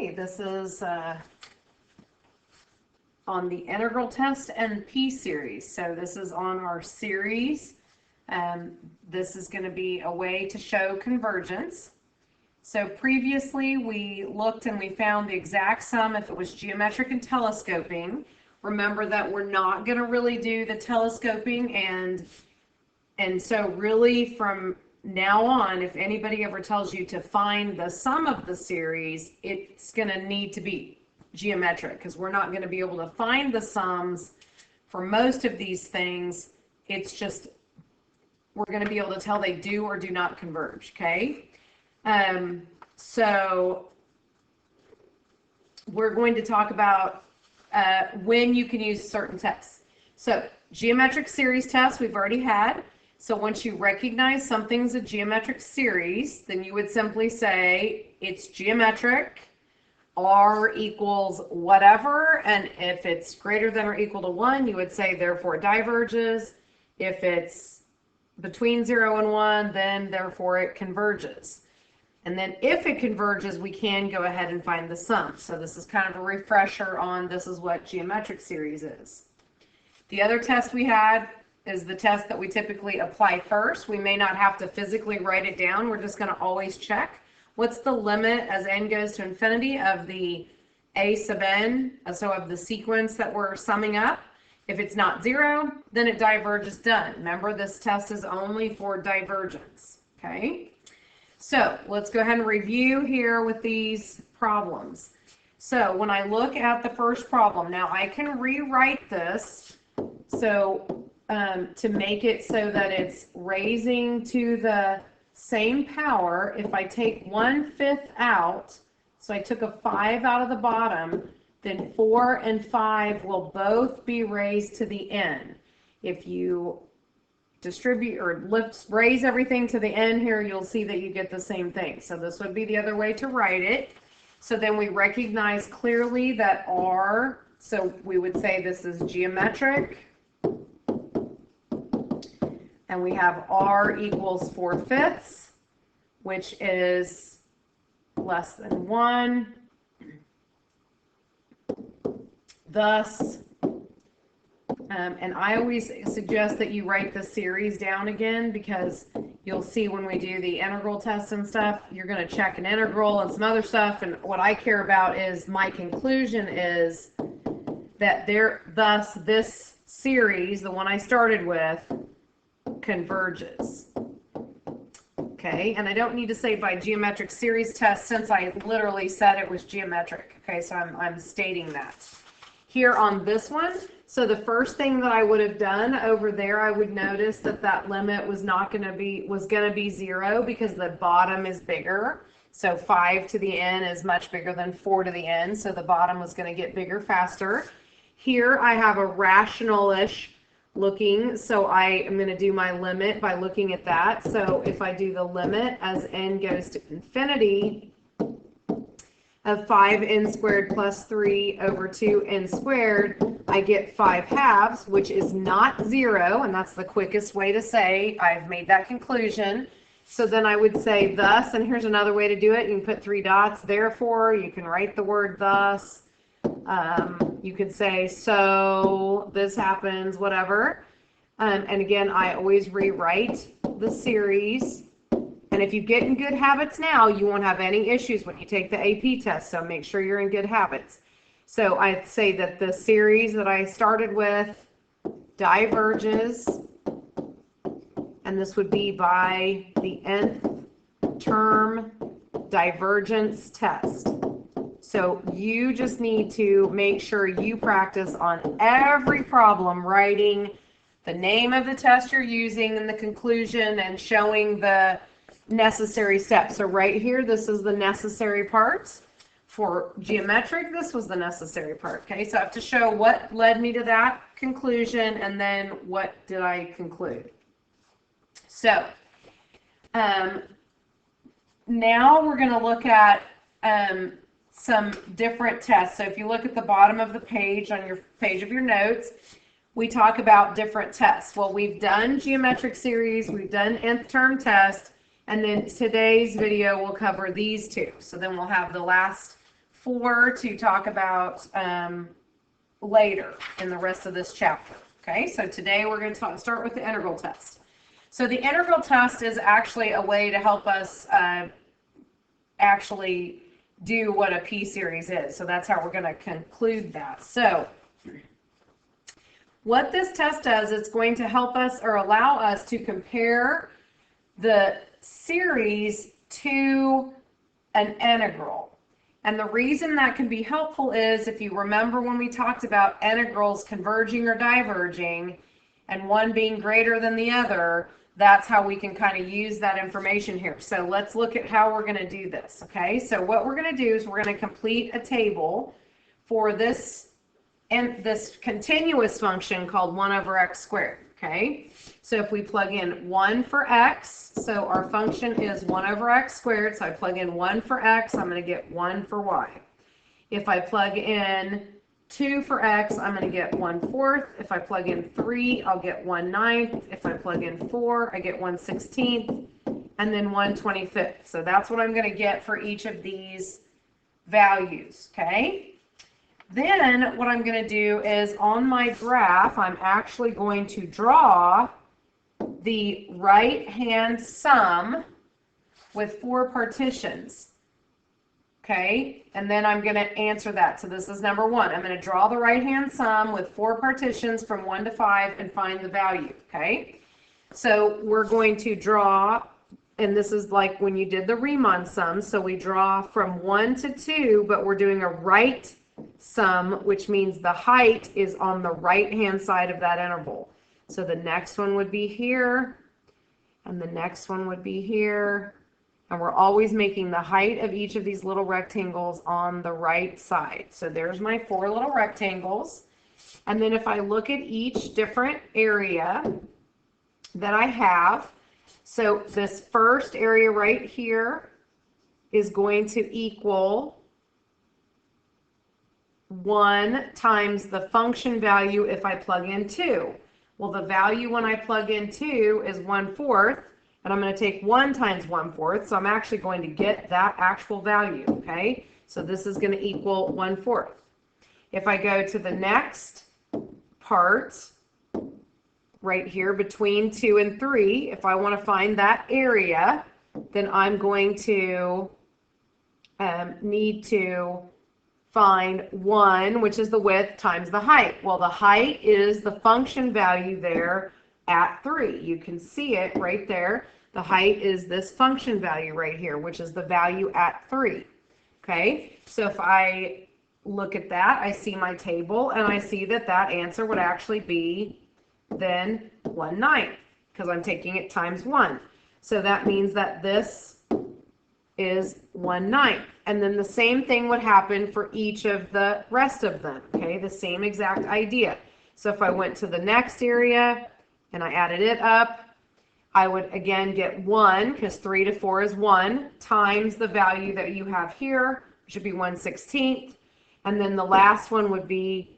Okay, this is on the integral test and P-series. So this is on our series. This is going to be a way to show convergence. So previously we looked and we found the exact sum if it was geometric and telescoping. Remember that we're not going to really do the telescoping, and so really from now on, if anybody ever tells you to find the sum of the series, it's going to need to be geometric, because we're not going to be able to find the sums for most of these things. It's just we're going to be able to tell they do or do not converge. Okay, so we're going to talk about when you can use certain tests. So geometric series tests we've already had. So once you recognize something's a geometric series, then you would simply say it's geometric, R equals whatever, and if it's greater than or equal to 1, you would say therefore it diverges. If it's between 0 and 1, then therefore it converges. And then if it converges, we can go ahead and find the sum. So this is kind of a refresher on this is what geometric series is. The other test we had is the test that we typically apply first. We may not have to physically write it down. We're just going to always check what's the limit as n goes to infinity of the a sub n, so of the sequence that we're summing up. If it's not 0, then it diverges, done. Remember, this test is only for divergence. Okay, so let's go ahead and review here with these problems. So when I look at the first problem, now I can rewrite this to make it so that it's raising to the same power. If I take 1/5 out, so I took a 5 out of the bottom, then 4 and 5 will both be raised to the n. If you distribute or raise everything to the n here, you'll see that you get the same thing. So this would be the other way to write it. So then we recognize clearly that R, so we would say this is geometric. And we have R equals 4/5, which is less than 1. Thus, and I always suggest that you write the series down again, because you'll see when we do the integral tests and stuff, you're going to check an integral and some other stuff. And what I care about is my conclusion is that thus this series, the one I started with, converges. Okay, and I don't need to say by geometric series test since I literally said it was geometric. Okay, so I'm stating that here on this one. So the first thing that I would have done over there, I would notice that that limit was going to be 0, because the bottom is bigger. So 5 to the n is much bigger than 4 to the n, so the bottom was going to get bigger faster. Here I have a rational-ish looking, so I am going to do my limit by looking at that. So if I do the limit as n goes to infinity of 5n squared plus 3 over 2n squared, I get 5/2, which is not 0, and that's the quickest way to say I've made that conclusion. So then I would say thus, and here's another way to do it. You can put 3 dots, therefore, you can write the word thus. You could say, so this happens, whatever. And again, I always rewrite the series. And if you get in good habits now, you won't have any issues when you take the AP test. So make sure you're in good habits. So I'd say that the series that I started with diverges. And this would be by the nth term divergence test. So you just need to make sure you practice on every problem writing the name of the test you're using and the conclusion and showing the necessary steps. So right here, this is the necessary part. For geometric, this was the necessary part. Okay, so I have to show what led me to that conclusion and then what did I conclude. So now we're going to look at some different tests. So if you look at the bottom of the page on your page of your notes, we talk about different tests. Well, we've done geometric series, we've done nth term test, and then today's video will cover these two. So then we'll have the last 4 to talk about later in the rest of this chapter. Okay, so today we're going to start with the integral test. So the integral test is actually a way to help us actually do what a P-series is. So that's how we're going to conclude that. So what this test does, it's going to help us or allow us to compare the series to an integral. And the reason that can be helpful is, if you remember when we talked about integrals converging or diverging and one being greater than the other, that's how we can kind of use that information here. So let's look at how we're going to do this. Okay, so what we're going to do is we're going to complete a table for this and this continuous function called 1 over x squared. Okay, so if we plug in 1 for x, so our function is 1 over x squared, so I plug in 1 for x, I'm going to get 1 for y. If I plug in 2 for x, I'm going to get 1/4. If I plug in 3, I'll get 1/9. If I plug in 4, I get 1/16, and then 1/25. So that's what I'm going to get for each of these values. Okay. Then what I'm going to do is, on my graph, I'm actually going to draw the right-hand sum with 4 partitions. Okay, and then I'm going to answer that. So this is number 1. I'm going to draw the right-hand sum with 4 partitions from 1 to 5 and find the value. Okay, so we're going to draw, and this is like when you did the Riemann sum. So we draw from 1 to 2, but we're doing a right sum, which means the height is on the right-hand side of that interval. So the next one would be here, and the next one would be here. And we're always making the height of each of these little rectangles on the right side. So there's my 4 little rectangles. And then if I look at each different area that I have, so this first area right here is going to equal 1 times the function value if I plug in 2. Well, the value when I plug in 2 is 1/4. And I'm going to take 1 times 1/4, so I'm actually going to get that actual value, okay? So this is going to equal 1/4. If I go to the next part, right here between 2 and 3, if I want to find that area, then I'm going to need to find 1, which is the width, times the height. Well, the height is the function value there at 3. You can see it right there. The height is this function value right here, which is the value at 3. Okay, so if I look at that, I see my table, and I see that that answer would actually be then 1/9, because I'm taking it times 1. So that means that this is 1/9. And then the same thing would happen for each of the rest of them. Okay, the same exact idea. So if I went to the next area and I added it up, I would again get 1, because 3 to 4 is 1, times the value that you have here, which would be 1/16. And then the last one would be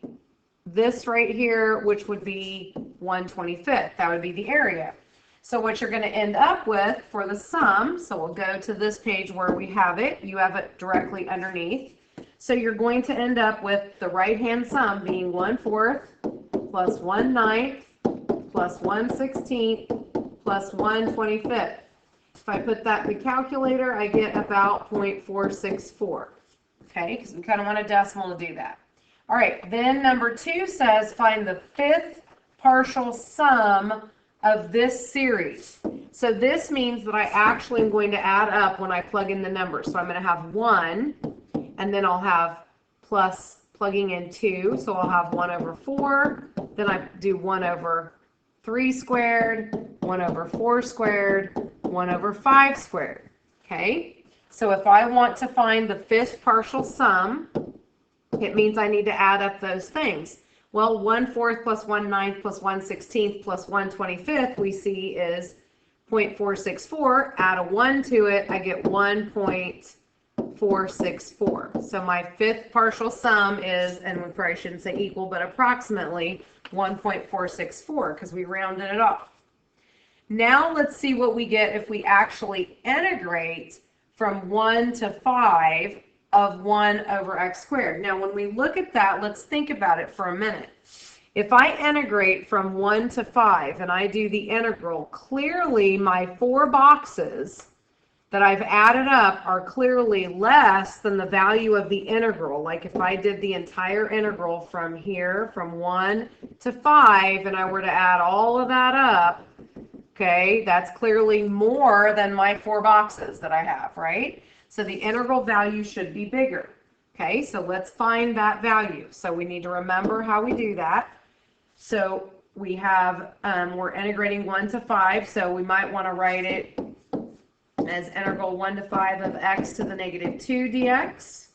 this right here, which would be 1/25. That would be the area. So what you're going to end up with for the sum, so we'll go to this page where we have it. You have it directly underneath. So you're going to end up with the right-hand sum being 1/4 plus 1/9 plus 1/16 plus 1/25. If I put that in the calculator, I get about 0.464. Okay, because we kind of want a decimal to do that. All right, then number 2 says find the 5th partial sum of this series. So this means that I actually am going to add up when I plug in the numbers. So I'm going to have 1, and then I'll have plus plugging in 2, so I'll have 1/4. Then I do 1/3 squared, 1/4 squared, 1/5 squared. Okay, so if I want to find the 5th partial sum, it means I need to add up those things. Well, 1/4 plus 1/9 plus 1/16 plus 1/25 we see is 0.464. Add a 1 to it, I get 1.464. So my 5th partial sum is, and we probably shouldn't say equal, but approximately 1.464, because we rounded it off. Now let's see what we get if we actually integrate from 1 to 5 of 1 over x squared. Now, when we look at that, let's think about it for a minute. If I integrate from 1 to 5 and I do the integral, clearly my 4 boxes that I've added up are clearly less than the value of the integral. Like if I did the entire integral from here, from 1 to 5, and I were to add all of that up, okay, that's clearly more than my 4 boxes that I have, right? So the integral value should be bigger. Okay, so let's find that value. So we need to remember how we do that. So we have, we're integrating 1 to 5, so we might want to write it as integral 1 to 5 of x to the negative 2 dx.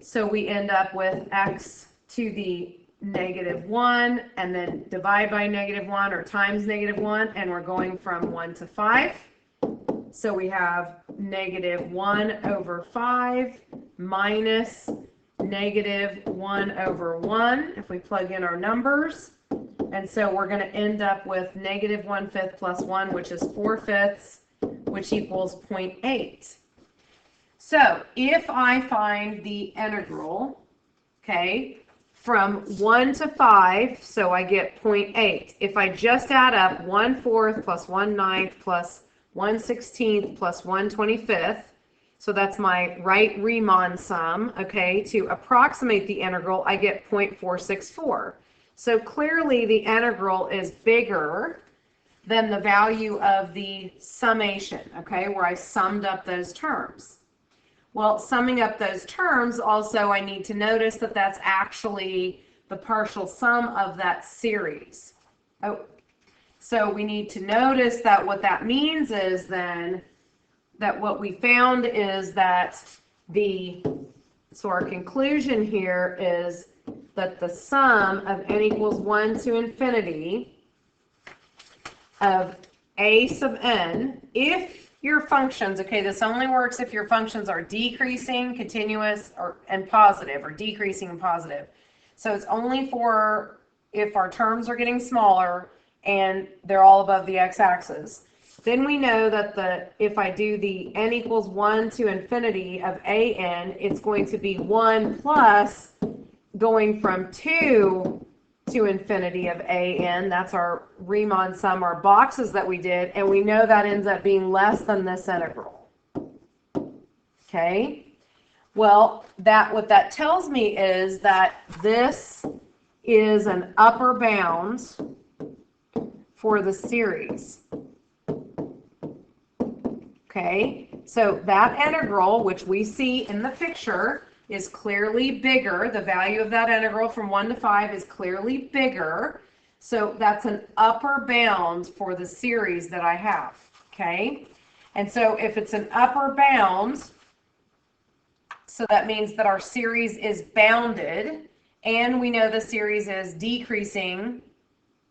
So we end up with x to the negative 1, and then divide by negative 1 or times negative 1, and we're going from 1 to 5. So we have negative 1 over 5 minus negative 1 over 1 if we plug in our numbers. And so we're going to end up with negative 1/5 plus 1, which is 4/5, which equals 0.8. So if I find the integral, okay, from 1 to 5, so I get 0.8. If I just add up 1/4 plus 1/9 plus 1/16 plus 1/25, so that's my right Riemann sum, okay, to approximate the integral, I get 0.464. So clearly the integral is bigger than the value of the summation, okay, where I summed up those terms. Well, summing up those terms, also I need to notice that that's actually the partial sum of that series. Oh, so we need to notice that what that means is then that what we found is that so our conclusion here is that the sum of n equals 1 to infinity of a sub n, if your functions, okay, this only works if your functions are decreasing, continuous, and positive, or decreasing and positive. So it's only for if our terms are getting smaller and they're all above the x-axis. Then we know that if I do the n equals 1 to infinity of a n, it's going to be 1 plus going from 2 to infinity of a n. That's our Riemann sum, our boxes that we did, and we know that ends up being less than this integral. Okay? Well, what that tells me is that this is an upper bound for the series. Okay? So that integral, which we see in the picture, is clearly bigger. The value of that integral from 1 to 5 is clearly bigger. So that's an upper bound for the series that I have. Okay? And so if it's an upper bound, so that means that our series is bounded, and we know the series is decreasing,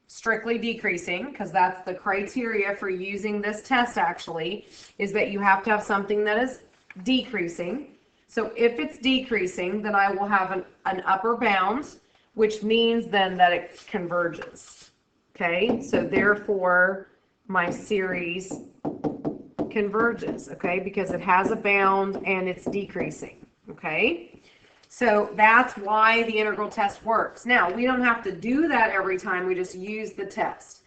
strictly decreasing, because that's the criteria for using this test actually, is that you have to have something that is decreasing. So if it's decreasing, then I will have an upper bound, which means then that it converges. Okay, so therefore my series converges, okay, because it has a bound and it's decreasing. Okay, so that's why the integral test works. Now, we don't have to do that every time, we just use the test.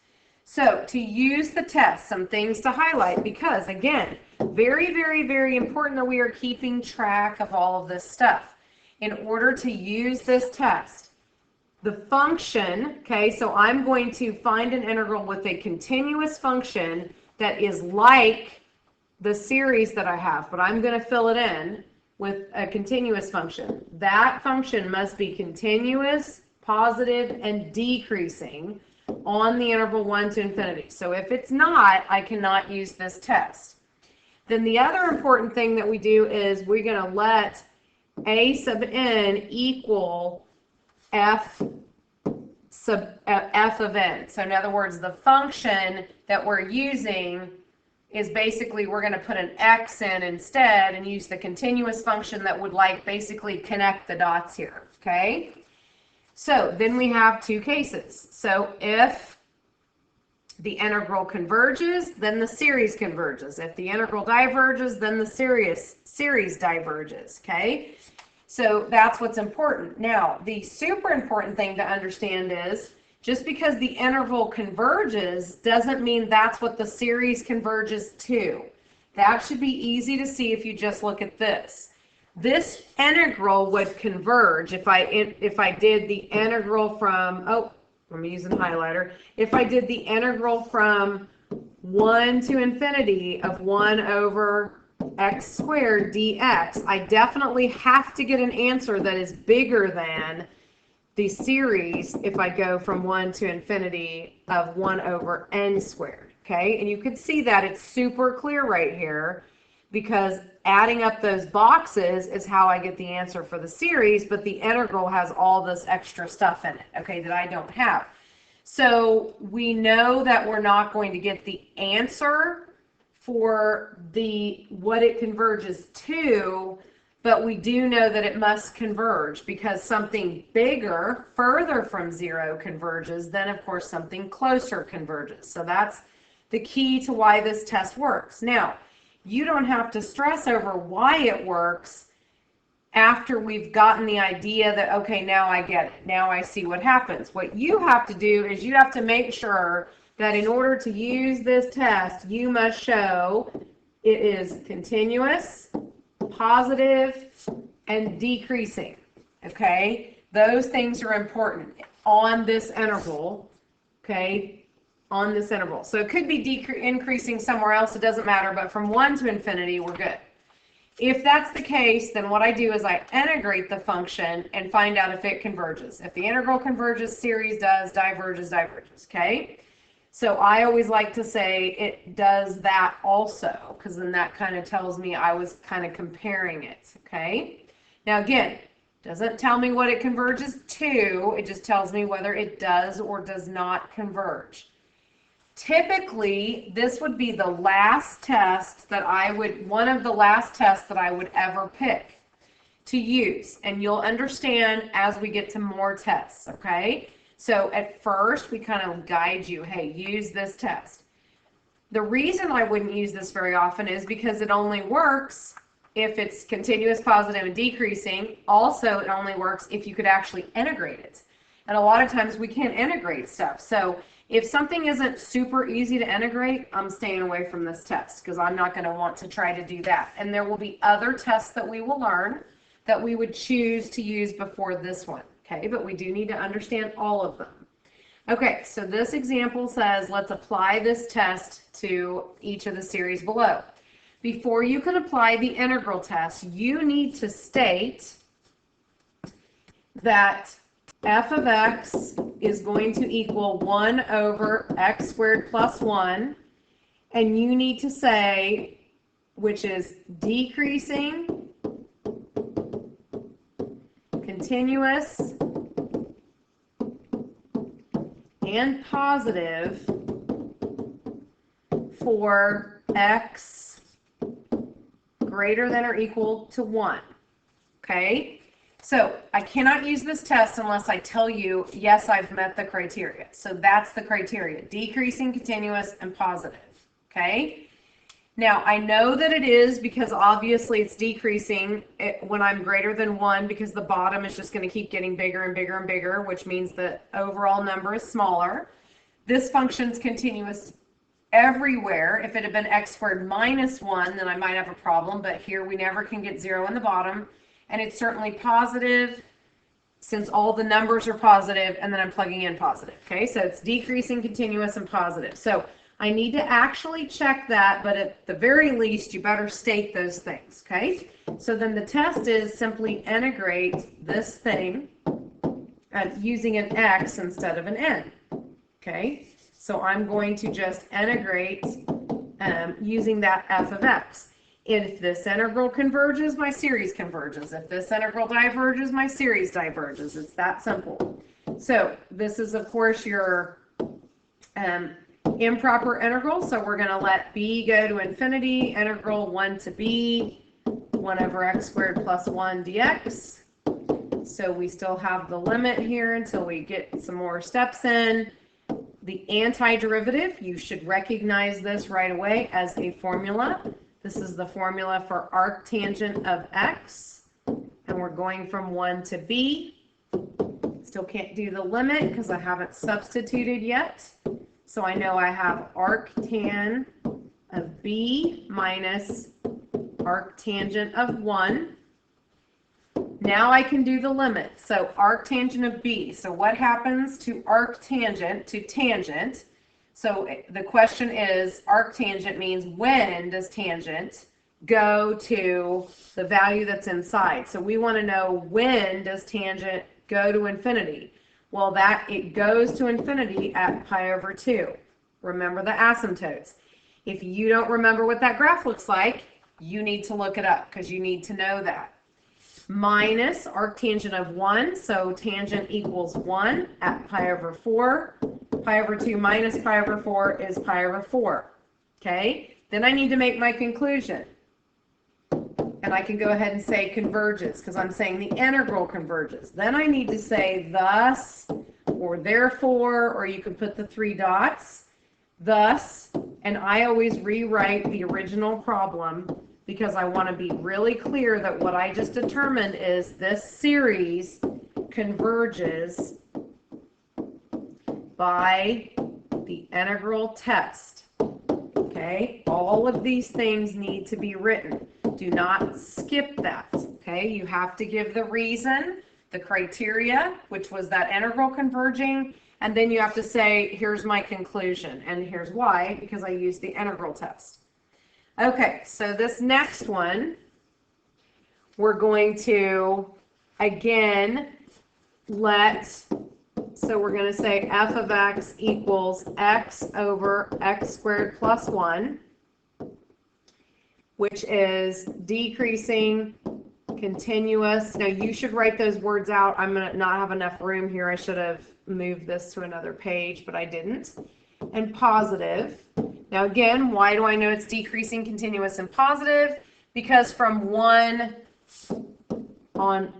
So to use the test, some things to highlight, because again, very, very, very important that we are keeping track of all of this stuff. In order to use this test, the function, okay, so I'm going to find an integral with a continuous function that is like the series that I have, but I'm going to fill it in with a continuous function. That function must be continuous, positive, and decreasing on the interval 1 to infinity. So if it's not, I cannot use this test. Then the other important thing that we do is we're going to let a sub n equal f of n. So in other words, the function that we're using is basically we're going to put an x in instead and use the continuous function that would basically connect the dots here. Okay? So then we have two cases. So if the integral converges, then the series converges. If the integral diverges, then the series diverges, okay? So that's what's important. Now, the super important thing to understand is just because the interval converges doesn't mean that's what the series converges to. That should be easy to see if you just look at this. This integral would converge if I did the integral from, oh, I'm using highlighter. If I did the integral from 1 to infinity of 1 over x squared dx, I definitely have to get an answer that is bigger than the series if I go from 1 to infinity of 1 over n squared, okay? And you can see that it's super clear right here because adding up those boxes is how I get the answer for the series, but the integral has all this extra stuff in it, okay, that I don't have. So we know that we're not going to get the answer for what it converges to, but we do know that it must converge because something bigger, further from 0 converges, then of course something closer converges. So that's the key to why this test works. Now, you don't have to stress over why it works after we've gotten the idea that, okay, now I get it. Now I see what happens. What you have to do is you have to make sure that in order to use this test, you must show it is continuous, positive, and decreasing, okay? Those things are important on this interval, okay? On this interval. So it could be increasing somewhere else, it doesn't matter, but from 1 to infinity, we're good. If that's the case, then what I do is I integrate the function and find out if it converges. If the integral converges, series does, diverges, okay? So I always like to say it does that also, because then that kind of tells me I was kind of comparing it, okay? Now again, doesn't tell me what it converges to, it just tells me whether it does or does not converge. Typically, this would be the last test that one of the last tests that I would ever pick to use. And you'll understand as we get to more tests, okay? So at first, we kind of guide you, hey, use this test. The reason I wouldn't use this very often is because it only works if it's continuous, positive, and decreasing. Also, it only works if you could actually integrate it. And a lot of times we can't integrate stuff. So if something isn't super easy to integrate, I'm staying away from this test because I'm not going to want to try to do that. And there will be other tests that we will learn that we would choose to use before this one. Okay, but we do need to understand all of them. Okay, so this example says, let's apply this test to each of the series below. Before you can apply the integral test, you need to state that f of x is going to equal 1 over x squared plus 1, and you need to say, which is decreasing, continuous, and positive for x greater than or equal to 1, okay? So I cannot use this test unless I tell you, yes, I've met the criteria. So that's the criteria, decreasing, continuous, and positive, okay? Now, I know that it is because obviously it's decreasing when I'm greater than 1 because the bottom is just going to keep getting bigger and bigger and bigger, which means the overall number is smaller. This function's continuous everywhere. If it had been x squared minus 1, then I might have a problem, but here we never can get 0 in the bottom. And it's certainly positive since all the numbers are positive, and then I'm plugging in positive. Okay, so it's decreasing, continuous, and positive. So I need to actually check that, but at the very least, you better state those things. Okay, so then the test is simply integrate this thing using an x instead of an n. Okay, so I'm going to just integrate using that f of x. If this integral converges, my series converges. If this integral diverges, my series diverges. It's that simple. So this is, of course, your improper integral. So we're going to let b go to infinity, integral 1 to b, 1 over x squared plus 1 dx. So we still have the limit here until we get some more steps in. the antiderivative, you should recognize this right away as a formula. This is the formula for arctangent of x, and we're going from 1 to b. Still can't do the limit because I haven't substituted yet. So I know I have arctan of b minus arctangent of 1. Now I can do the limit. So arctangent of b. So what happens to arctangent to tangent? So the question is, arctangent means when does tangent go to the value that's inside? So we want to know when does tangent go to infinity. Well, that it goes to infinity at pi over 2. Remember the asymptotes. If you don't remember what that graph looks like, you need to look it up because you need to know that. Minus arctangent of 1, so tangent equals 1 at pi over 4. Pi over 2 minus pi over 4 is pi over 4. Okay? Then I need to make my conclusion. And I can go ahead and say converges because I'm saying the integral converges. Then I need to say thus or therefore, or you can put the 3 dots. Thus, and I always rewrite the original problem because I want to be really clear that what I just determined is this series converges by the integral test. Okay, all of these things need to be written. Do not skip that. Okay, you have to give the reason, the criteria, which was that integral converging, and then you have to say, here's my conclusion, and here's why, because I used the integral test. Okay, so this next one, we're going to, again, so we're going to say f of x equals x over x squared plus 1, which is decreasing, continuous. Now, you should write those words out. I'm going to not have enough room here. I should have moved this to another page, but I didn't. And positive. Now, again, why do I know it's decreasing, continuous, and positive? Because from 1 on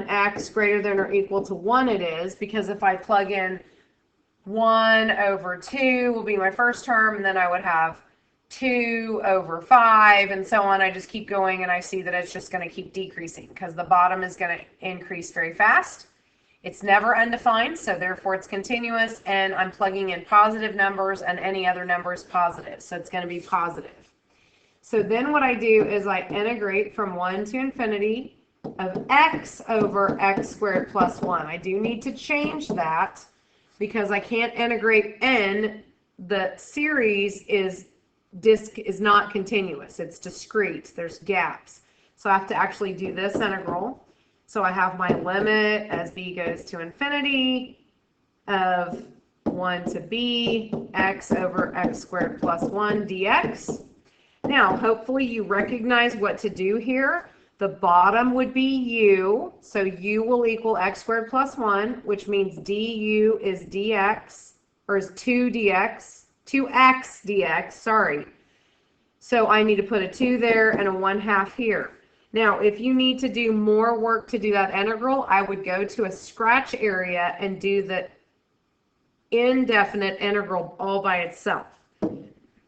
x greater than or equal to 1 it is, because if I plug in 1 over 2 will be my first term, and then I would have 2 over 5, and so on. I just keep going, and I see that it's just going to keep decreasing because the bottom is going to increase very fast. It's never undefined, so therefore it's continuous, and I'm plugging in positive numbers, and any other number is positive, so it's going to be positive. So then what I do is I integrate from 1 to infinity of x over x squared plus 1. I do need to change that because I can't integrate n. The series is not continuous. It's discrete. There's gaps. So I have to actually do this integral. So I have my limit as b goes to infinity of 1 to b x over x squared plus 1 dx. Now, hopefully you recognize what to do here. The bottom would be u, so u will equal x squared plus 1, which means du is dx, or is 2x dx, sorry. So I need to put a 2 there and a 1/2 here. Now, if you need to do more work to do that integral, I would go to a scratch area and do the indefinite integral all by itself.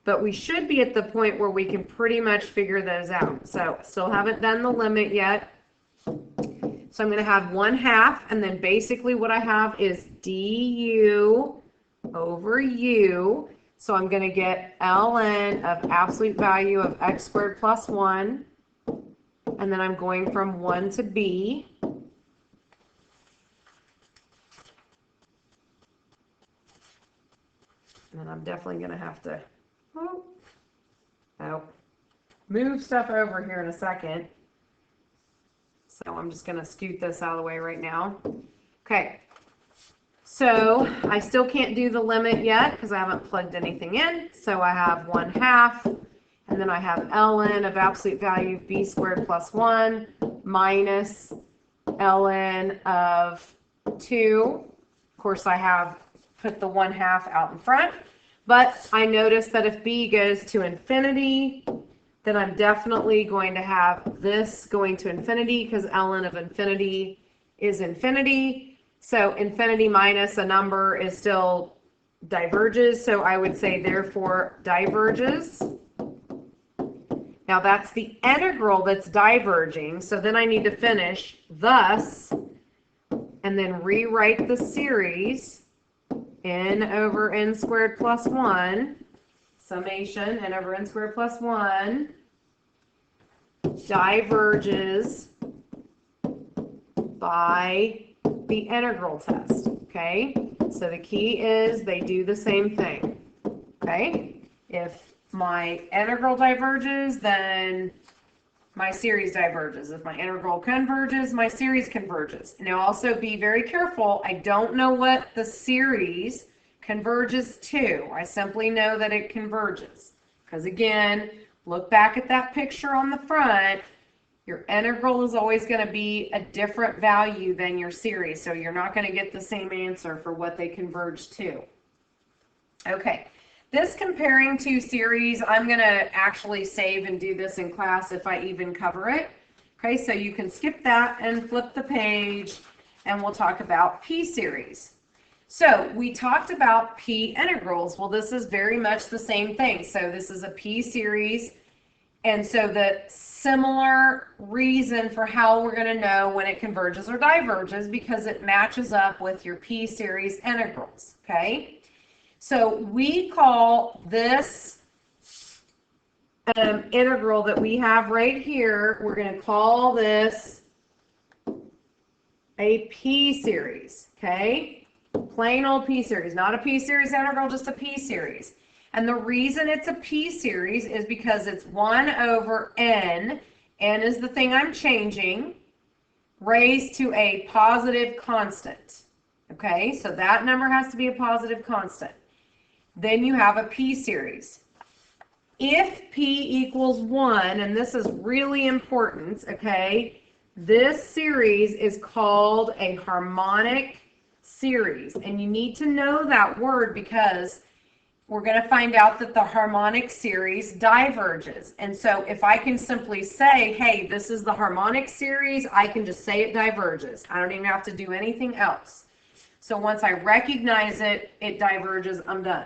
But we should be at the point where we can pretty much figure those out. So still haven't done the limit yet. So I'm going to have 1/2, and then basically what I have is du over u. So I'm going to get ln of absolute value of x squared plus 1. And then I'm going from 1 to b. And I'm definitely going to have to move stuff over here in a second. So I'm just going to scoot this out of the way right now. Okay. So I still can't do the limit yet because I haven't plugged anything in. So I have 1/2. And then I have ln of absolute value of b squared plus 1 minus ln of 2. Of course, I have put the 1/2 out in front. But I notice that if b goes to infinity, then I'm definitely going to have this going to infinity because ln of infinity is infinity. So infinity minus a number is still diverges, so I would say therefore diverges. Now that's the integral that's diverging, so then I need to finish thus, and then rewrite the series n over n squared plus 1, summation n over n squared plus 1, diverges by the integral test, okay? So the key is they do the same thing, okay? If my integral diverges, then my series diverges. If my integral converges, my series converges. Now also be very careful. I don't know what the series converges to. I simply know that it converges. Because again, look back at that picture on the front. Your integral is always going to be a different value than your series. So you're not going to get the same answer for what they converge to. Okay. This comparing to series, I'm going to actually save and do this in class if I even cover it. Okay, so you can skip that and flip the page, and we'll talk about p-series. So we talked about p integrals. Well, this is very much the same thing. So this is a p-series, and so the similar reason for how we're going to know when it converges or diverges, because it matches up with your p-series integrals, okay? So we call this integral that we have right here, we're going to call this a p-series, okay? Plain old p-series, not a p-series integral, just a p-series. And the reason it's a p-series is because it's 1 over n, n is the thing I'm changing, raised to a positive constant, okay? So that number has to be a positive constant. Then you have a p-series. If p equals 1, and this is really important, okay, this series is called a harmonic series. And you need to know that word because we're going to find out that the harmonic series diverges. And so if I can simply say, hey, this is the harmonic series, I can just say it diverges. I don't even have to do anything else. So once I recognize it, it diverges, I'm done.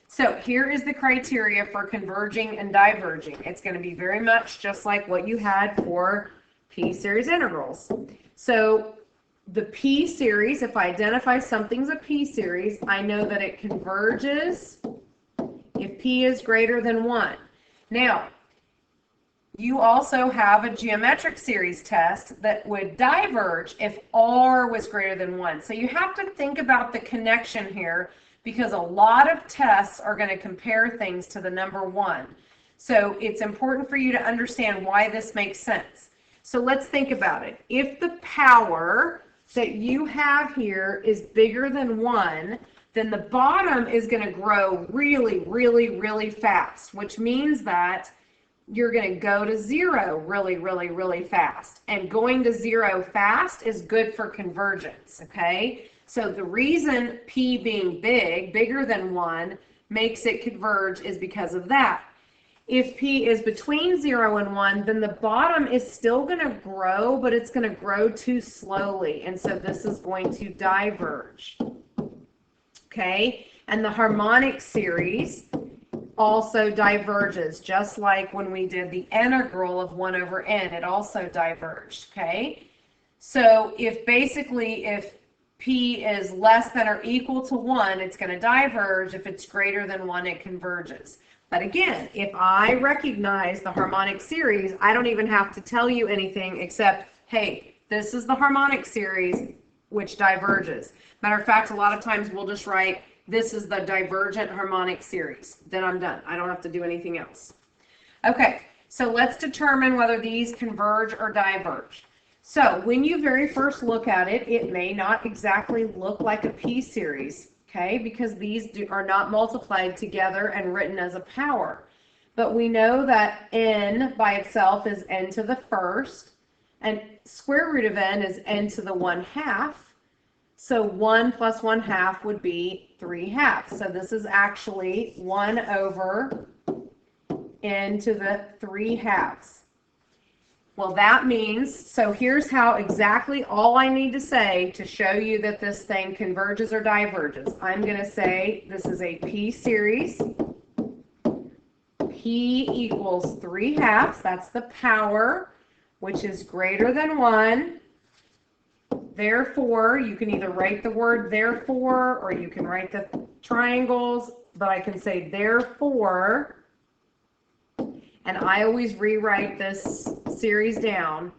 So here is the criteria for converging and diverging. It's going to be very much just like what you had for p-series integrals. So the p-series, if I identify something's a p-series, I know that it converges if p is greater than 1. Now, you also have a geometric series test that would diverge if r was greater than 1. So you have to think about the connection here, because a lot of tests are going to compare things to the number 1. So it's important for you to understand why this makes sense. So let's think about it. If the power that you have here is bigger than 1, then the bottom is going to grow really, really, really fast, which means that you're going to go to 0 really, really, really fast. And going to 0 fast is good for convergence, okay? So the reason p being bigger than 1, makes it converge is because of that. If p is between 0 and 1, then the bottom is still going to grow, but it's going to grow too slowly. And so this is going to diverge. Okay? And the harmonic series also diverges, just like when we did the integral of 1 over n, it also diverged. Okay? So if p is less than or equal to 1, it's going to diverge. If it's greater than 1, it converges. But again, if I recognize the harmonic series, I don't even have to tell you anything except, hey, this is the harmonic series which diverges. Matter of fact, a lot of times we'll just write, this is the divergent harmonic series. Then I'm done. I don't have to do anything else. Okay, so let's determine whether these converge or diverge. So when you very first look at it, it may not exactly look like a p-series, okay, because these are not multiplied together and written as a power. But we know that n by itself is n to the first, and square root of n is n to the 1/2. So 1 plus 1/2 would be 3/2. So this is actually 1 over n to the 3/2. Well, that means, so here's how exactly all I need to say to show you that this thing converges or diverges. I'm going to say this is a P series. P equals 3/2. That's the power, which is greater than 1. Therefore, you can either write the word therefore, or you can write the triangles, but I can say therefore, and I always rewrite this series down,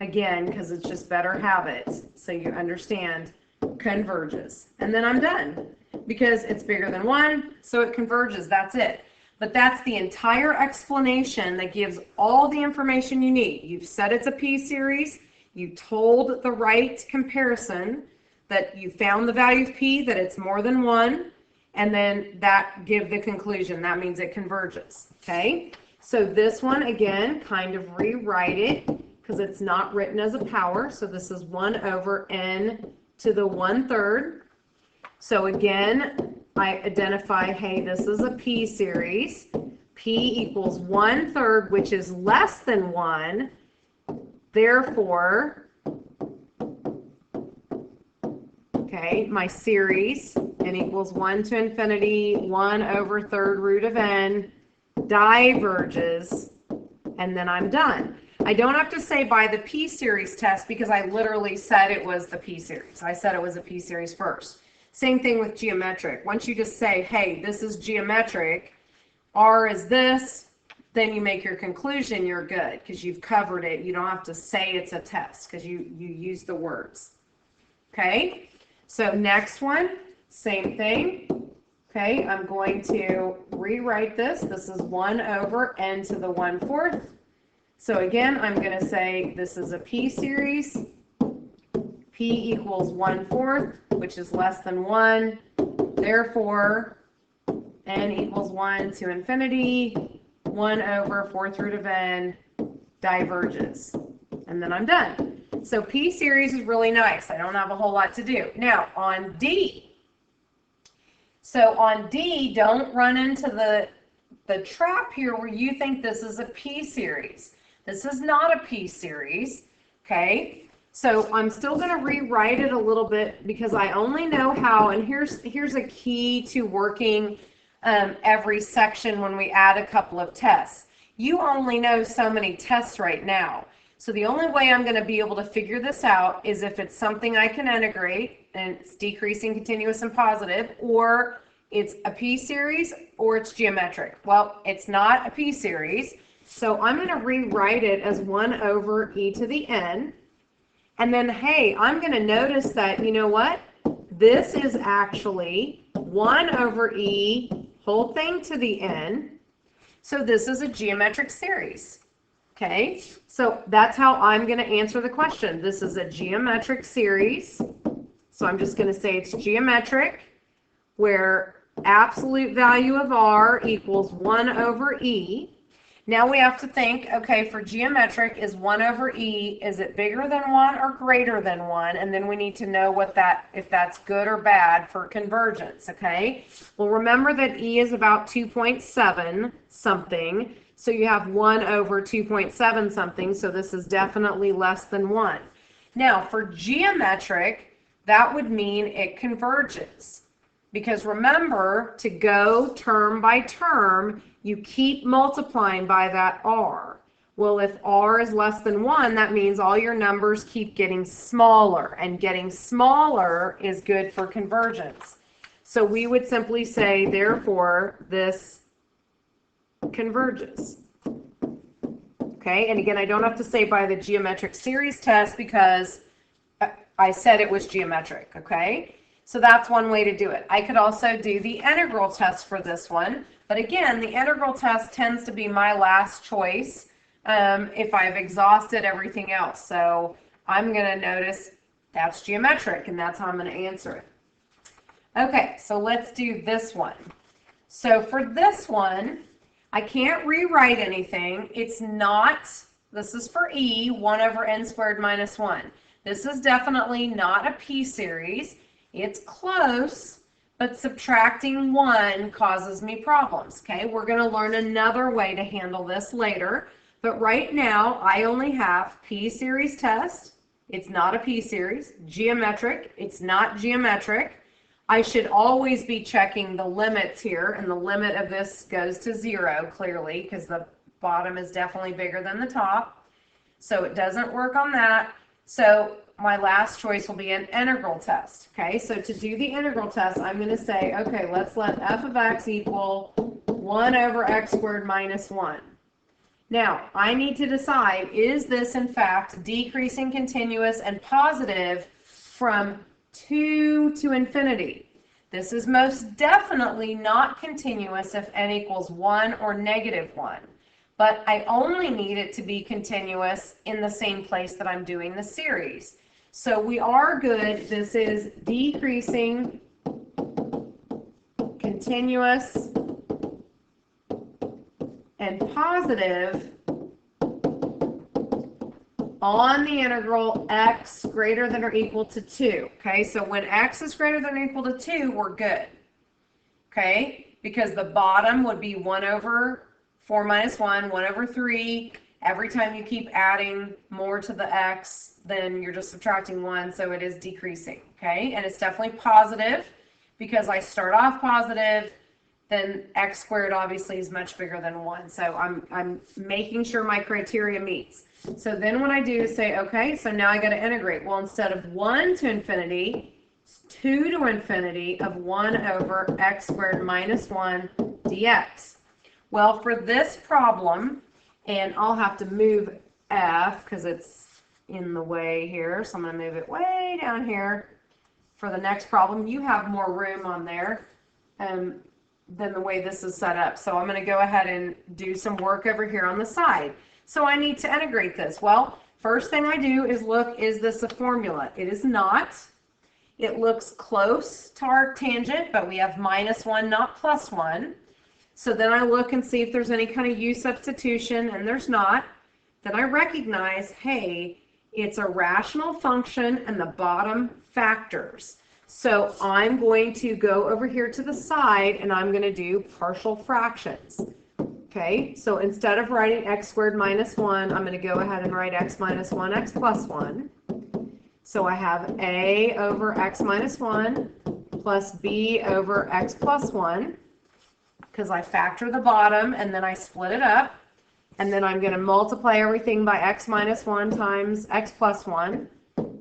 again, because it's just better habits, so you understand, converges. And then I'm done, because it's bigger than 1, so it converges, that's it. But that's the entire explanation that gives all the information you need. You've said it's a P series, you told the right comparison, that you found the value of P, that it's more than 1, and then that give the conclusion. That means it converges, okay? So this one, again, kind of rewrite it, because it's not written as a power. So this is 1 over n to the 1/3. So again, I identify, hey, this is a P series. P equals 1/3, which is less than 1. Therefore, okay, my series, n equals 1 to infinity, 1 over 3rd root of n, diverges, and then I'm done. I don't have to say by the P series test because I literally said it was the P series. I said it was a P series first. Same thing with geometric. Once you just say, hey, this is geometric, R is this, then you make your conclusion, you're good because you've covered it. You don't have to say it's a test because you use the words. Okay, so next one, same thing. Okay, I'm going to rewrite this. This is 1 over n to the 1/4. So again, I'm going to say this is a P series. P equals 1/4, which is less than 1. Therefore, n equals 1 to infinity, 1 over 4th root of n, diverges. And then I'm done. So P series is really nice. I don't have a whole lot to do. Now, on D. So on D, don't run into the trap here where you think this is a P series. This is not a P series, okay? So I'm still going to rewrite it a little bit because I only know how, and here's a key to working every section when we add a couple of tests. You only know so many tests right now. So the only way I'm going to be able to figure this out is if it's something I can integrate, and it's decreasing, continuous, and positive, or it's a P series, or it's geometric. Well, it's not a P series, so I'm going to rewrite it as 1 over e to the n. And then, hey, I'm going to notice that, you know what? This is actually 1 over e whole thing to the n. So this is a geometric series. Okay, so that's how I'm going to answer the question. This is a geometric series. So I'm just going to say it's geometric, where absolute value of r equals 1 over e. Now we have to think, okay, for geometric, is 1 over e, is it bigger than 1 or greater than 1? And then we need to know what that, if that's good or bad for convergence, okay? Well, remember that e is about 2.7 something, so you have 1 over 2.7 something, so this is definitely less than 1. Now, for geometric, that would mean it converges. Because remember, to go term by term, you keep multiplying by that r. Well, if r is less than 1, that means all your numbers keep getting smaller, and getting smaller is good for convergence. So we would simply say, therefore, this converges. Okay, and again, I don't have to say by the geometric series test because I said it was geometric, okay? So that's one way to do it. I could also do the integral test for this one, but again, the integral test tends to be my last choice if I've exhausted everything else. So I'm going to notice that's geometric, and that's how I'm going to answer it. Okay, so let's do this one. So for this one, I can't rewrite anything. It's not, this is for e, 1 over n squared minus 1. This is definitely not a P series. It's close, but subtracting 1 causes me problems, okay? We're going to learn another way to handle this later, But right now, I only have P-series test. It's not a P-series. Geometric. It's not geometric. I should always be checking the limits here, and the limit of this goes to 0, clearly, because the bottom is definitely bigger than the top. So it doesn't work on that. So my last choice will be an integral test. Okay, so to do the integral test, I'm going to say, okay, let's let f of x equal 1 over x squared minus 1. Now, I need to decide, is this in fact decreasing continuous and positive from 2 to infinity? This is most definitely not continuous if n equals 1 or negative 1. But I only need it to be continuous in the same place that I'm doing the series. So we are good. This is decreasing continuous and positive on the integral x greater than or equal to 2. Okay, so when x is greater than or equal to 2, we're good. Okay, because the bottom would be 1 over 4 minus 1, 1 over 3. Every time you keep adding more to the x, then you're just subtracting 1, so it is decreasing. Okay, and it's definitely positive because I start off positive, then x squared obviously is much bigger than 1. So I'm making sure my criteria meets. So then what I do is say, okay, so now I got to integrate. Well, instead of 1 to infinity, 2 to infinity of 1 over x squared minus 1 dx. Well, for this problem, and I'll have to move f because it's in the way here, so I'm going to move it way down here. For the next problem, you have more room on there than the way this is set up. So I'm going to go ahead and do some work over here on the side. So I need to integrate this. Well, first thing I do is look, is this a formula? It is not. It looks close to our tangent, but we have minus 1, not plus 1. So then I look and see if there's any kind of u substitution, and there's not. Then I recognize, hey, it's a rational function and the bottom factors. So I'm going to go over here to the side and I'm going to do partial fractions. Okay, so instead of writing x squared minus 1, I'm going to go ahead and write x minus 1, x plus 1. So I have a over x minus 1 plus b over x plus 1, because I factor the bottom and then I split it up. And then I'm going to multiply everything by x minus 1 times x plus 1.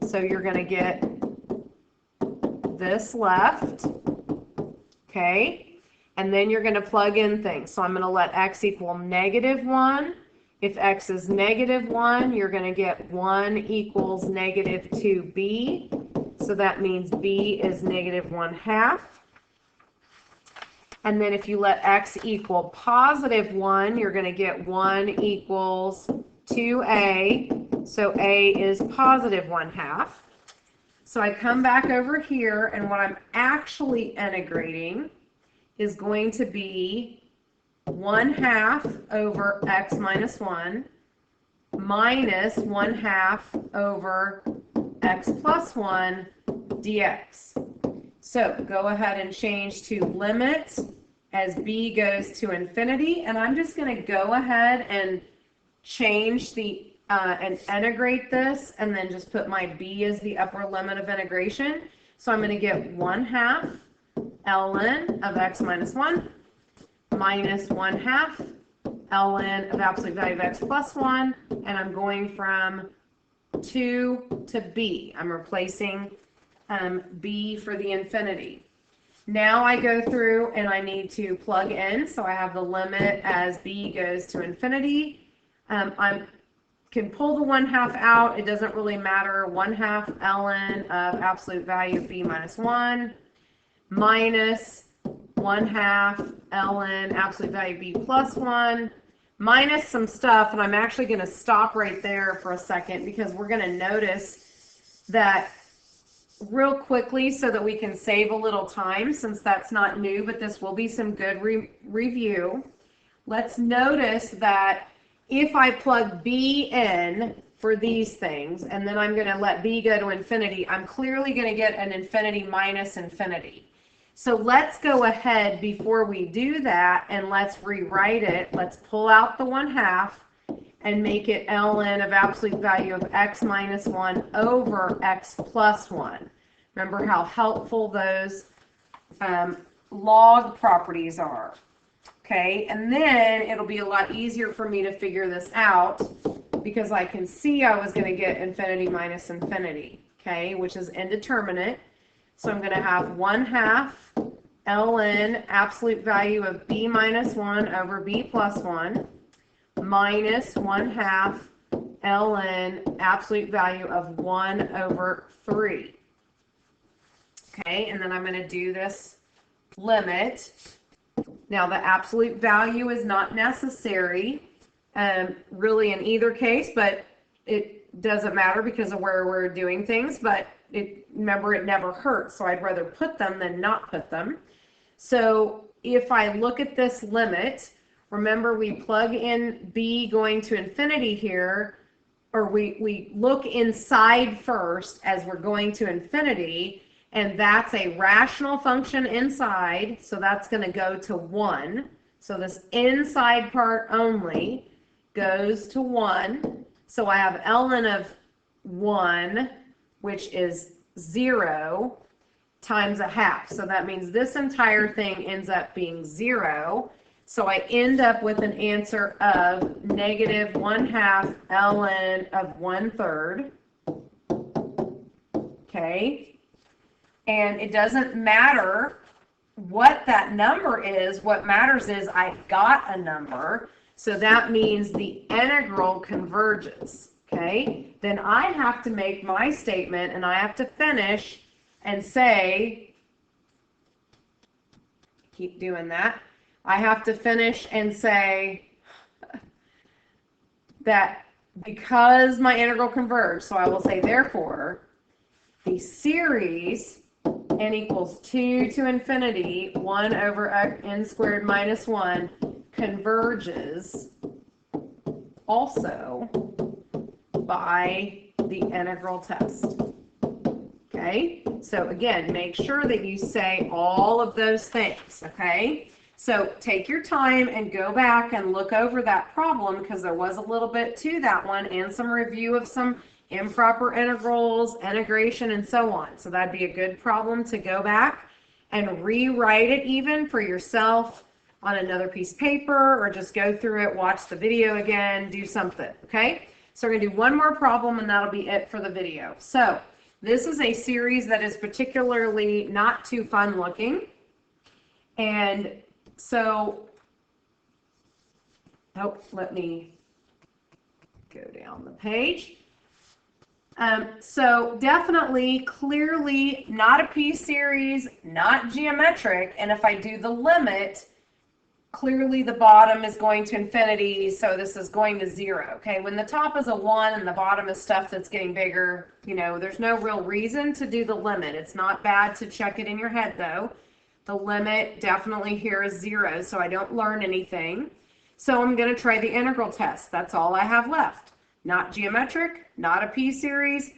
So you're going to get this left. Okay. And then you're going to plug in things. So I'm going to let x equal negative 1. If x is negative 1, you're going to get 1 equals negative 2b. So that means b is negative 1/2. And then if you let x equal positive 1, you're going to get 1 equals 2a. So a is positive 1/2. So I come back over here, and what I'm actually integrating is going to be 1/2 over x minus 1 minus 1/2 over x plus 1 dx. So go ahead and change to limit as b goes to infinity, and I'm just going to go ahead and change the and integrate this, and then just put my b as the upper limit of integration. So I'm going to get 1/2 ln of x minus 1 minus 1/2 ln of absolute value of x plus 1, and I'm going from 2 to b. I'm replacing b for the infinity. Now I go through and I need to plug in, so I have the limit as b goes to infinity. I can pull the 1/2 out. It doesn't really matter. 1/2 ln of absolute value of b minus 1 minus 1/2 ln absolute value of b plus 1 minus some stuff, and I'm actually going to stop right there for a second because we're going to notice that real quickly so that we can save a little time, since that's not new, but this will be some good review. Let's notice that if I plug b in for these things, and then I'm going to let b go to infinity, I'm clearly going to get an infinity minus infinity. So let's go ahead before we do that, and let's rewrite it. Let's pull out the 1/2, and make it ln of absolute value of x minus 1 over x plus 1. Remember how helpful those log properties are. Okay, and then it'll be a lot easier for me to figure this out because I can see I was going to get infinity minus infinity, okay, which is indeterminate. So I'm going to have 1/2 ln absolute value of b minus 1 over b plus 1 minus 1/2 ln absolute value of 1 over 3. Okay, and then I'm going to do this limit. Now the absolute value is not necessary really in either case, but it doesn't matter because of where we're doing things, but remember it never hurts, so I'd rather put them than not put them. So if I look at this limit, remember we plug in b going to infinity here, or we look inside first as we're going to infinity, and that's a rational function inside, so that's going to go to 1. So this inside part only goes to 1. So I have ln of 1, which is 0, times 1/2. So that means this entire thing ends up being 0. So I end up with an answer of negative 1/2 ln of 1/3. Okay. And it doesn't matter what that number is. What matters is I got a number. So that means the integral converges. Okay. Then I have to make my statement, and I have to finish and say, keep doing that. I have to finish and say that because my integral converged, so I will say, therefore, the series n equals 2 to infinity, 1 over n squared minus 1, converges also by the integral test. Okay, so again, make sure that you say all of those things, okay? So take your time and go back and look over that problem because there was a little bit to that one and some review of some improper integrals, integration, and so on. So that'd be a good problem to go back and rewrite it even for yourself on another piece of paper, or just go through it, watch the video again, do something, okay? So we're going to do one more problem and that'll be it for the video. So this is a series that is particularly not too fun looking. And so, let me go down the page. So definitely, clearly not a p-series, not geometric, and if I do the limit, clearly the bottom is going to infinity, so this is going to 0. Okay, when the top is a 1 and the bottom is stuff that's getting bigger, you know, there's no real reason to do the limit. It's not bad to check it in your head though. The limit definitely here is 0, so I don't learn anything. So I'm going to try the integral test. That's all I have left. Not geometric, not a p-series.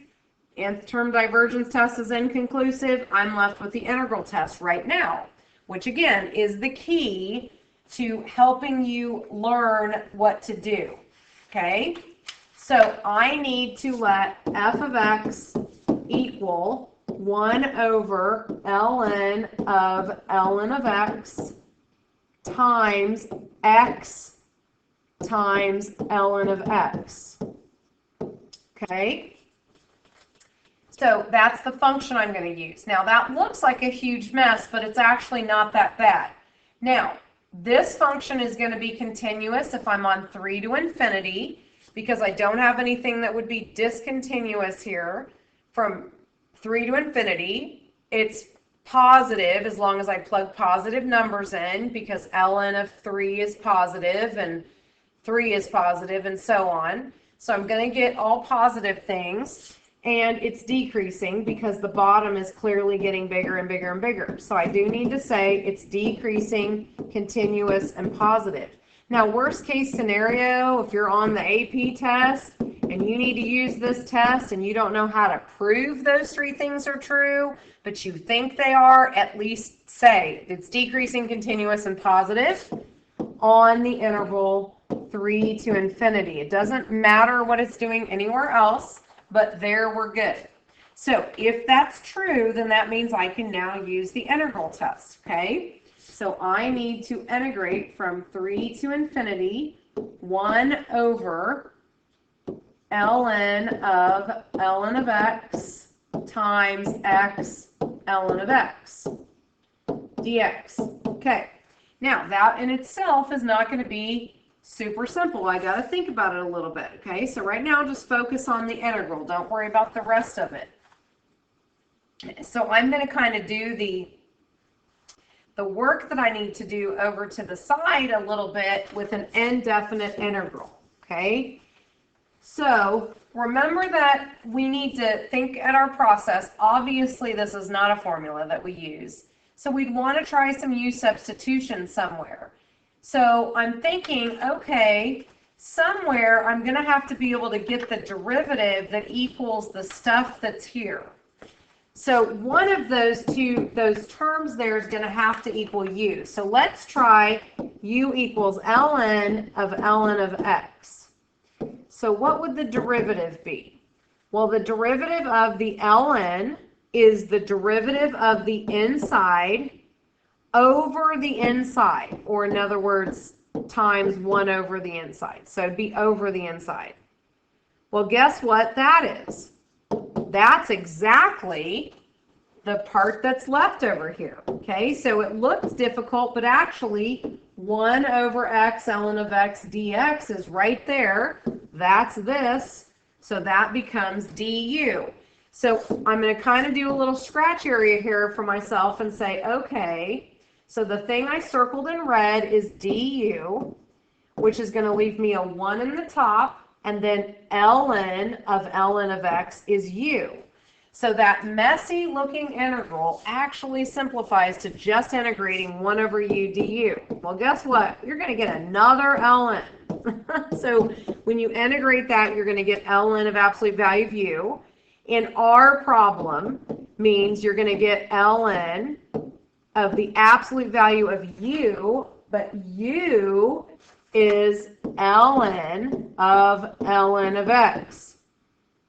Nth term divergence test is inconclusive. I'm left with the integral test right now, which again is the key to helping you learn what to do. Okay, so I need to let f of x equal 1 over ln of x times x times ln of x. Okay, so that's the function I'm going to use. Now that looks like a huge mess, but it's actually not that bad. Now this function is going to be continuous if I'm on 3 to infinity, because I don't have anything that would be discontinuous here from 3 to infinity. It's positive as long as I plug positive numbers in, because ln of 3 is positive and 3 is positive and so on. So I'm going to get all positive things, and it's decreasing because the bottom is clearly getting bigger and bigger and bigger. So I do need to say it's decreasing, continuous, and positive. Now, worst case scenario, if you're on the AP test and you need to use this test and you don't know how to prove those 3 things are true, but you think they are, at least say it's decreasing, continuous, and positive on the interval 3 to infinity. It doesn't matter what it's doing anywhere else, but there we're good. So if that's true, then that means I can now use the integral test, okay? So I need to integrate from 3 to infinity 1 over ln of x times x ln of x dx. Okay, now that in itself is not going to be super simple. I got to think about it a little bit, okay? So right now just focus on the integral. Don't worry about the rest of it. So I'm going to kind of do the work that I need to do over to the side a little bit with an indefinite integral, okay? So remember that we need to think at our process. Obviously, this is not a formula that we use. So we'd want to try some u substitution somewhere. So I'm thinking, okay, somewhere I'm going to have to be able to get the derivative that equals the stuff that's here. So one of those terms there is going to have to equal u. So let's try u equals ln of x. So what would the derivative be? Well, the derivative of the ln is the derivative of the inside over the inside, or in other words, times 1 over the inside. So it'd be over the inside. Well, guess what that is? That's exactly the part that's left over here. Okay, so it looks difficult, but actually 1 over x ln of x dx is right there. That's this. So that becomes du. So I'm going to kind of do a little scratch area here for myself and say, okay, so the thing I circled in red is du, which is going to leave me a 1 in the top, and then ln of x is u. So that messy looking integral actually simplifies to just integrating 1 over u du. Well, guess what? You're going to get another ln. So when you integrate that, you're going to get ln of absolute value of u. In our problem means you're going to get ln of the absolute value of u, but u is ln of x.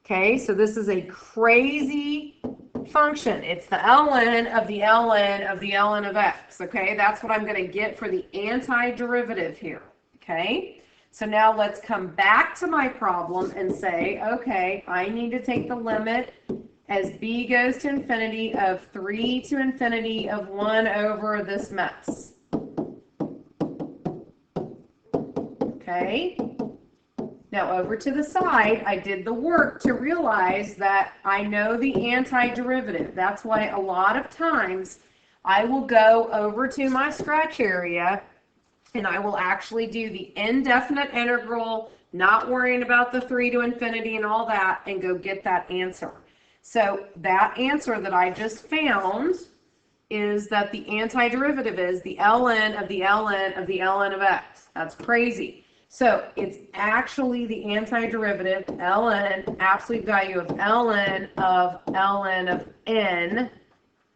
Okay, so this is a crazy function. It's the ln of the ln of the ln of x. Okay, that's what I'm going to get for the antiderivative here. Okay, so now let's come back to my problem and say, okay, I need to take the limit as b goes to infinity of 3 to infinity of 1 over this mess. Okay. Now over to the side, I did the work to realize that I know the antiderivative. That's why a lot of times I will go over to my scratch area and I will actually do the indefinite integral, not worrying about the 3 to infinity and all that, and go get that answer. So that answer that I just found is that the antiderivative is the ln of the ln of the ln of x. That's crazy. So it's actually the antiderivative, ln, absolute value of ln of n,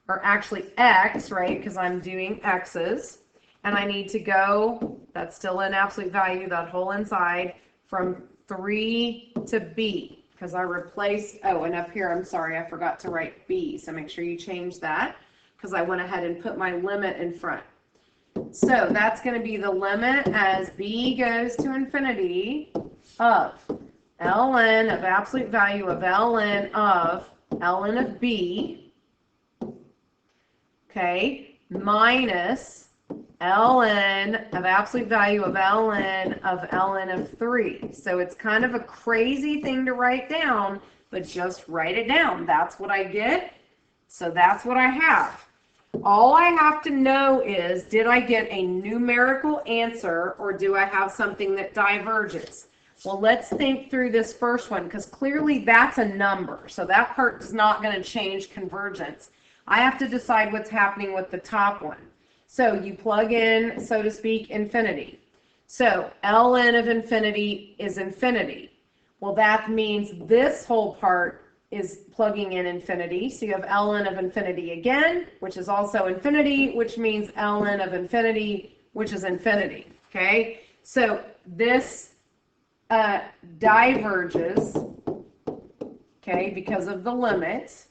or actually x, right, because I'm doing x's. And I need to go, that's still an absolute value, that whole inside, from 3 to b, because I replaced, oh, and up here, I'm sorry, I forgot to write b, so make sure you change that, because I went ahead and put my limit in front. So that's going to be the limit as b goes to infinity of ln of absolute value of ln of b, okay, minus ln of absolute value of ln of 3. So it's kind of a crazy thing to write down, but just write it down. That's what I get. So that's what I have. All I have to know is, did I get a numerical answer or do I have something that diverges? Well, let's think through this first one, because clearly that's a number. So that part is not going to change convergence. I have to decide what's happening with the top one. So you plug in, so to speak, infinity. So ln of infinity is infinity. Well, that means this whole part is plugging in infinity. So you have ln of infinity again, which is also infinity, which means ln of infinity, which is infinity. Okay? So this diverges, okay, because of the limit.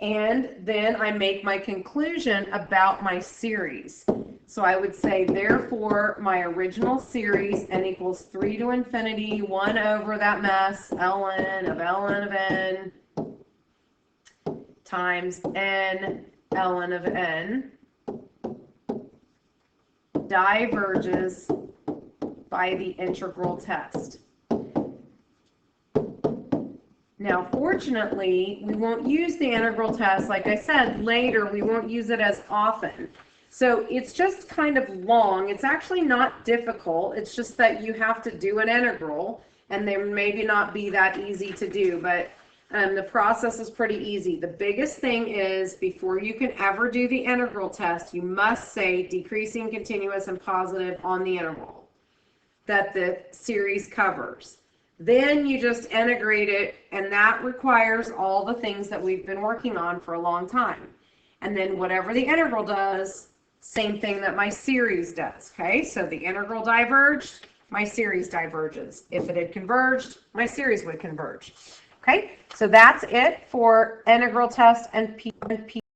And then I make my conclusion about my series. So I would say, therefore, my original series, n equals 3 to infinity, 1 over that mess, ln of n times n ln of n, diverges by the integral test. Now, fortunately, we won't use the integral test. Like I said, later we won't use it as often. So it's just kind of long. It's actually not difficult. It's just that you have to do an integral, and they maybe not be that easy to do, but the process is pretty easy. The biggest thing is, before you can ever do the integral test, you must say decreasing, continuous, and positive on the integral that the series covers. Then you just integrate it, and that requires all the things that we've been working on for a long time. And then whatever the integral does, same thing that my series does, okay? So the integral diverged, my series diverges. If it had converged, my series would converge, okay? So that's it for integral test and P.